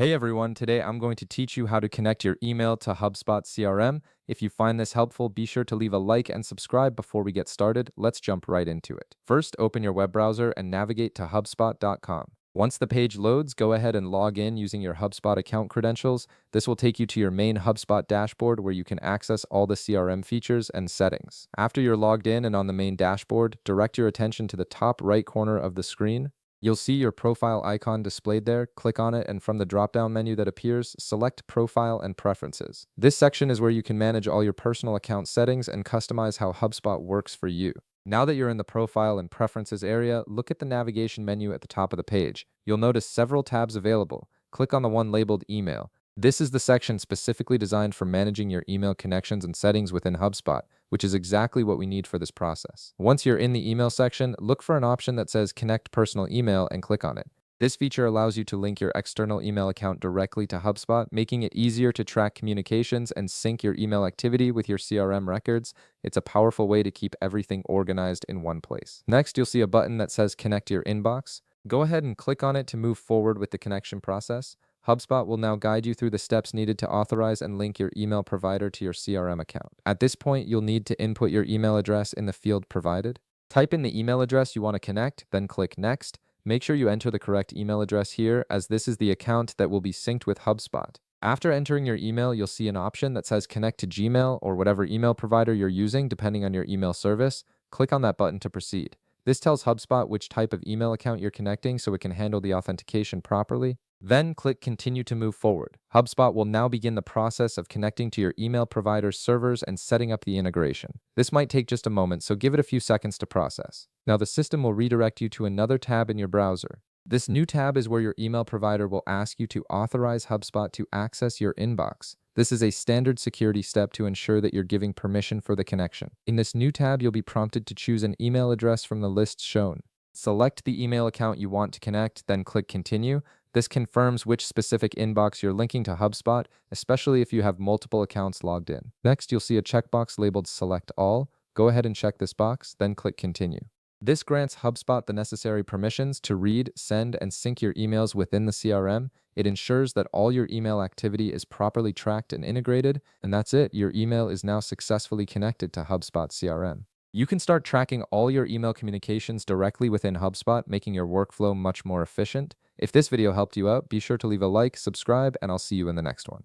Hey everyone, today I'm going to teach you how to connect your email to HubSpot CRM. If you find this helpful, be sure to leave a like and subscribe before we get started. Let's jump right into it. First, open your web browser and navigate to HubSpot.com. Once the page loads, go ahead and log in using your HubSpot account credentials. This will take you to your main HubSpot dashboard where you can access all the CRM features and settings. After you're logged in and on the main dashboard, direct your attention to the top right corner of the screen. You'll see your profile icon displayed there. Click on it, and from the drop-down menu that appears, select Profile and Preferences. This section is where you can manage all your personal account settings and customize how HubSpot works for you. Now that you're in the Profile and Preferences area, look at the navigation menu at the top of the page. You'll notice several tabs available. Click on the one labeled Email. This is the section specifically designed for managing your email connections and settings within HubSpot, which is exactly what we need for this process. Once you're in the email section, look for an option that says Connect Personal Email and click on it. This feature allows you to link your external email account directly to HubSpot, making it easier to track communications and sync your email activity with your CRM records. It's a powerful way to keep everything organized in one place. Next, you'll see a button that says Connect Your Inbox. Go ahead and click on it to move forward with the connection process. HubSpot will now guide you through the steps needed to authorize and link your email provider to your CRM account. At this point, you'll need to input your email address in the field provided. Type in the email address you want to connect, then click Next. Make sure you enter the correct email address here, as this is the account that will be synced with HubSpot. After entering your email, you'll see an option that says Connect to Gmail or whatever email provider you're using, depending on your email service. Click on that button to proceed. This tells HubSpot which type of email account you're connecting so it can handle the authentication properly. Then click Continue to move forward. HubSpot will now begin the process of connecting to your email provider's servers and setting up the integration. This might take just a moment, so give it a few seconds to process. Now the system will redirect you to another tab in your browser. This new tab is where your email provider will ask you to authorize HubSpot to access your inbox. This is a standard security step to ensure that you're giving permission for the connection. In this new tab, you'll be prompted to choose an email address from the list shown. Select the email account you want to connect, then click Continue. This confirms which specific inbox you're linking to HubSpot, especially if you have multiple accounts logged in. Next, you'll see a checkbox labeled Select All. Go ahead and check this box, then click Continue. This grants HubSpot the necessary permissions to read, send, and sync your emails within the CRM. It ensures that all your email activity is properly tracked and integrated, and that's it. Your email is now successfully connected to HubSpot CRM. You can start tracking all your email communications directly within HubSpot, making your workflow much more efficient. If this video helped you out, be sure to leave a like, subscribe, and I'll see you in the next one.